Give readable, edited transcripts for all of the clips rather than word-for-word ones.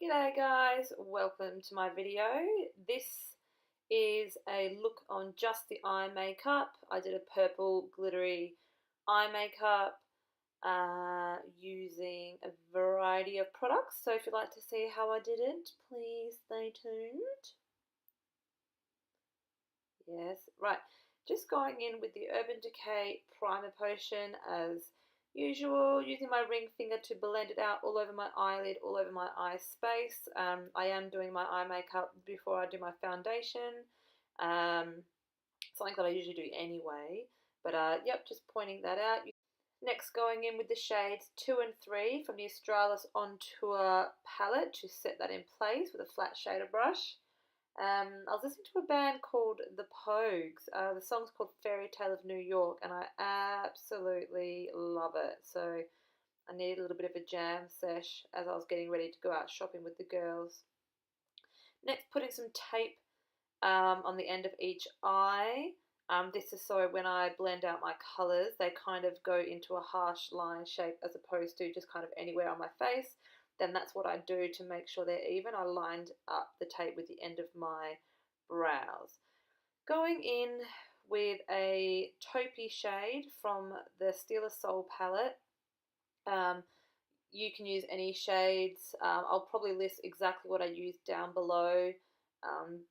G'day guys, welcome to my video. This is a look on just the eye makeup. I did a purple glittery eye makeup using a variety of products. So if you'd like to see how I did it, please stay tuned. Yes, right. Just going in with the Urban Decay Primer Potion as usual, using my ring finger to blend it out all over my eyelid, all over my eye space. I am doing my eye makeup before I do my foundation. Something that I usually do anyway. But yep, just pointing that out. Next, going in with the shades 2 and 3 from the Australis On Tour palette to set that in place with a flat shader brush. I was listening to a band called The Pogues. The song's called Fairy Tale of New York, and I absolutely love it. So I needed a little bit of a jam sesh as I was getting ready to go out shopping with the girls. Next, putting some tape on the end of each eye. This is so when I blend out my colours, they kind of go into a harsh line shape as opposed to just kind of anywhere on my face. Then that's what I do to make sure they're even. I lined up the tape with the end of my brows. Going in with a taupey shade from the Stila Soul palette. You can use any shades. I'll probably list exactly what I used down below,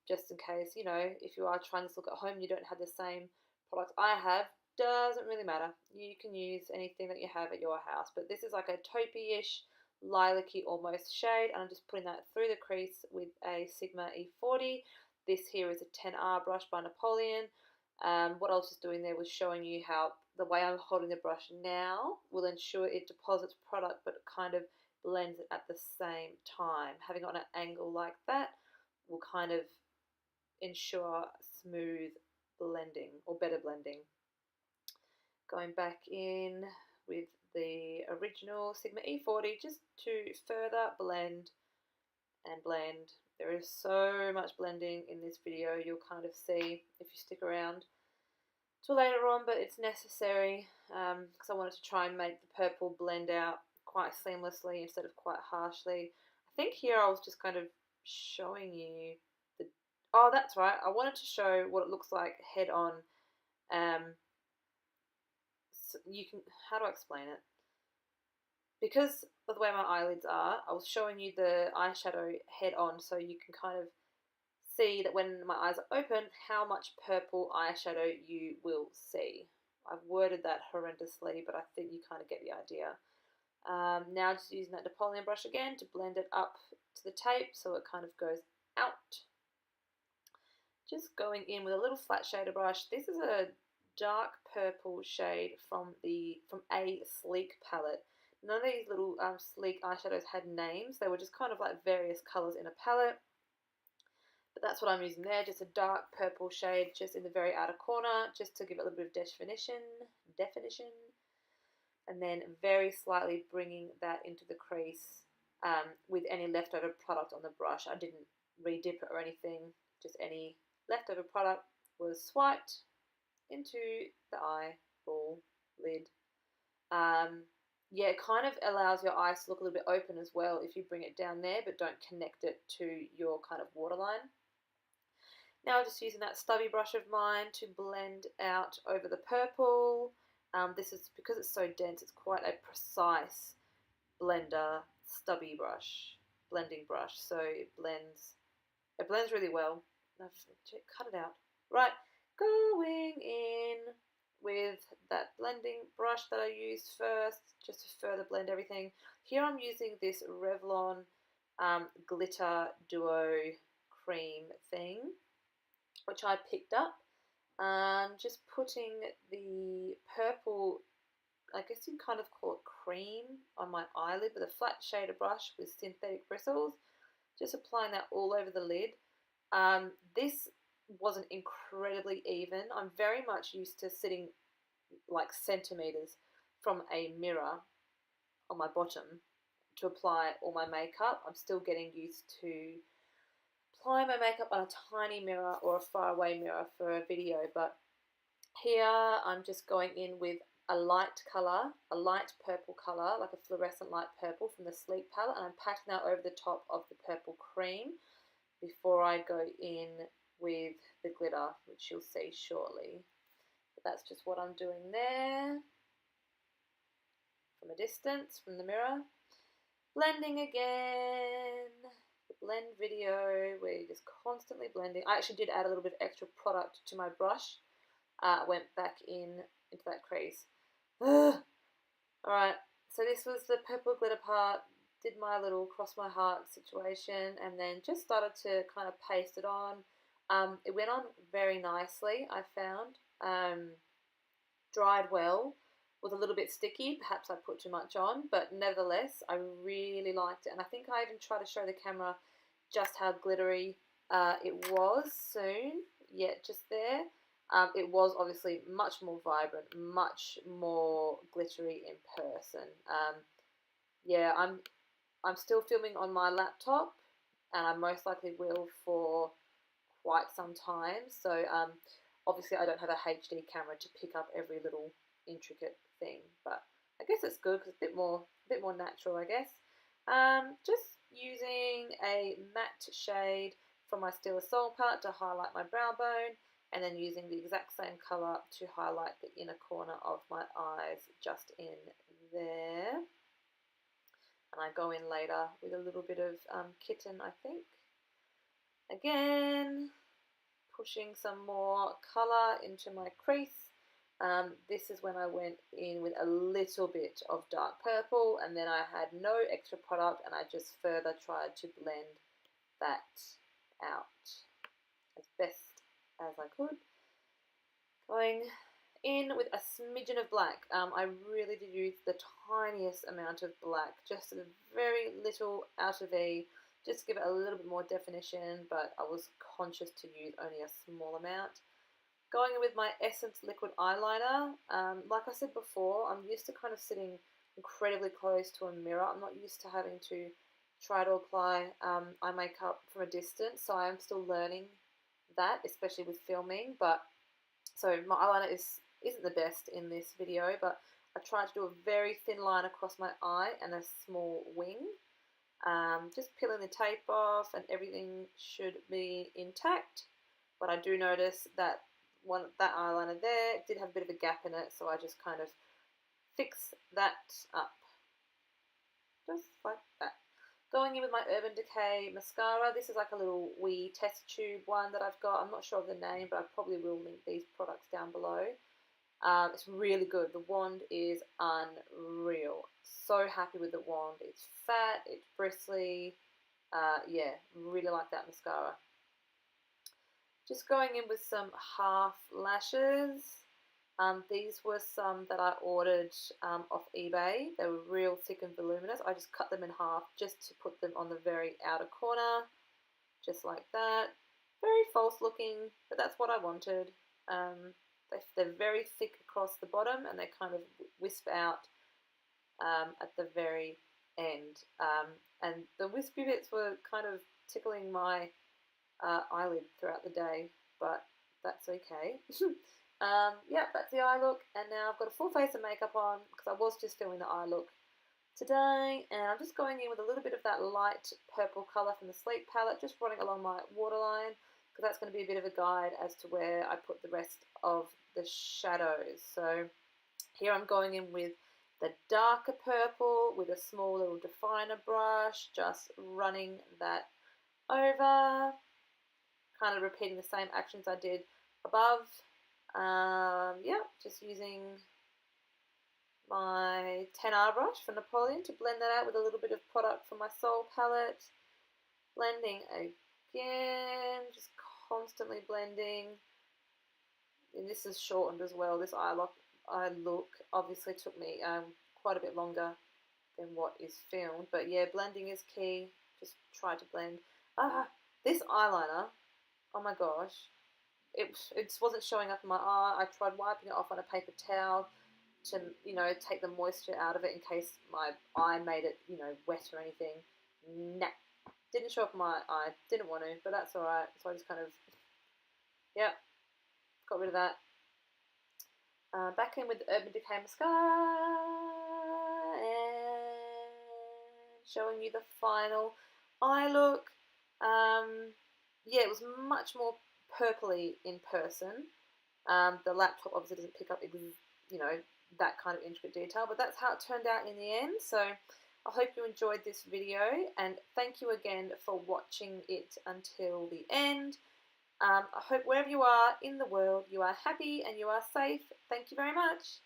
just in case, if you are trying this look at home and you don't have the same products I have. Doesn't really matter. You can use anything that you have at your house. But this is like a taupey-ish, lilac-y almost shade, and I'm just putting that through the crease with a Sigma E40. This here is a 10R brush by Napoleon. What I was just doing there was showing you how the way I'm holding the brush now will ensure it deposits product but kind of blends it at the same time. Having it on an angle like that will kind of ensure smooth blending or better blending. Going back in with the original Sigma E40 just to further blend and blend. There is so much blending in this video, you'll kind of see if you stick around till later on, but it's necessary because I wanted to try and make the purple blend out quite seamlessly instead of quite harshly. I think here I was just kind of showing you the, oh that's right, I wanted to show what it looks like head on. So you can, how do I explain it? Because of the way my eyelids are, I was showing you the eyeshadow head on so you can kind of see that when my eyes are open, how much purple eyeshadow you will see. I've worded that horrendously, but I think you kind of get the idea. Now just using that Napoleon brush again to blend it up to the tape so it kind of goes out. Just going in with a little flat shader brush. This is a dark purple shade from a Sleek palette. None of these little Sleek eyeshadows had names. They were just kind of like various colours in a palette. But that's what I'm using there, just a dark purple shade just in the very outer corner, just to give it a little bit of definition. And then very slightly bringing that into the crease with any leftover product on the brush. I didn't re-dip it or anything, just any leftover product was swiped into the eyeball lid. Yeah, it kind of allows your eyes to look a little bit open as well if you bring it down there but don't connect it to your kind of waterline. Now just using that stubby brush of mine to blend out over the purple. This is because it's so dense, it's quite a precise blender stubby brush, blending brush, so it blends really well. Cut it out. Right, going in with that blending brush that I used first, just to further blend everything. Here I'm using this Revlon glitter duo cream thing, which I picked up. Just putting the purple, I guess you kind of call it cream, on my eyelid with a flat shader brush with synthetic bristles. Just applying that all over the lid. This wasn't incredibly even. I'm very much used to sitting like centimeters from a mirror on my bottom to apply all my makeup. I'm still getting used to applying my makeup on a tiny mirror or a faraway mirror for a video, but here I'm just going in with a light colour, a light purple colour, like a fluorescent light purple from the Sleep palette, and I'm packing that over the top of the purple cream before I go in with the glitter, which you'll see shortly. But that's just what I'm doing there from a distance, from the mirror. Blending again. The blend video where you're just constantly blending. I actually did add a little bit of extra product to my brush. Went back into that crease. Alright, so this was the purple glitter part. Did my little cross my heart situation and then just started to kind of paste it on. It went on very nicely, I found. Dried well. Was a little bit sticky, perhaps I put too much on, but nevertheless I really liked it, and I think I even tried to show the camera just how glittery it was soon, yet just there. It was obviously much more vibrant, much more glittery in person. Yeah, I'm still filming on my laptop, and I most likely will for quite some time, so obviously I don't have a HD camera to pick up every little intricate thing, but I guess it's good because it's a bit more natural, I guess. Just using a matte shade from my Stila Soul palette to highlight my brow bone, and then using the exact same colour to highlight the inner corner of my eyes, just in there. And I go in later with a little bit of kitten, I think. Again, pushing some more colour into my crease. This is when I went in with a little bit of dark purple, and then I had no extra product, and I just further tried to blend that out as best as I could. Going in with a smidgen of black. I really did use the tiniest amount of black, just a very little outer V, just to give it a little bit more definition, but I was conscious to use only a small amount. Going in with my Essence liquid eyeliner. Like I said before, I'm used to kind of sitting incredibly close to a mirror. I'm not used to having to try to apply eye makeup from a distance, so I'm still learning that, especially with filming. But so my eyeliner isn't the best in this video, but I tried to do a very thin line across my eye and a small wing. Just peeling the tape off, and everything should be intact. But I do notice that that eyeliner there did have a bit of a gap in it, so I just kind of fix that up, just like that. Going in with my Urban Decay mascara. This is like a little wee test tube one that I've got. I'm not sure of the name, but I probably will link these products down below. It's really good. The wand is unreal. So happy with the wand. It's fat, it's bristly. Yeah, really like that mascara. Just going in with some half lashes. These were some that I ordered off eBay. They were real thick and voluminous. I just cut them in half just to put them on the very outer corner, just like that. Very false looking, but that's what I wanted. They're very thick across the bottom, and they kind of wisp out at the very end. And the wispy bits were kind of tickling my eyelid throughout the day, but that's okay. Yeah, that's the eye look, and now I've got a full face of makeup on because I was just filming the eye look today, and I'm just going in with a little bit of that light purple colour from the Sleep palette, just running along my waterline, because that's going to be a bit of a guide as to where I put the rest of the shadows. So here I'm going in with the darker purple with a small little definer brush, just running that over, kind of repeating the same actions I did above. Yeah, just using my 10R brush from Napoleon to blend that out with a little bit of product from my Soul palette. Blending again, just constantly blending. And this is shortened as well. This eye look obviously took me quite a bit longer than what is filmed. But yeah, blending is key. Just try to blend. This eyeliner, oh my gosh. It just wasn't showing up in my eye. I tried wiping it off on a paper towel to, take the moisture out of it in case my eye made it, wet or anything. Nah, didn't show up in my eye. Didn't want to, but that's alright. So I just kind of, yeah, got rid of that. Back in with the Urban Decay mascara and showing you the final eye look. Yeah, it was much more purpley in person. The laptop obviously doesn't pick up, that kind of intricate detail, but that's how it turned out in the end. So I hope you enjoyed this video, and thank you again for watching it until the end. I hope wherever you are in the world, you are happy and you are safe. Thank you very much.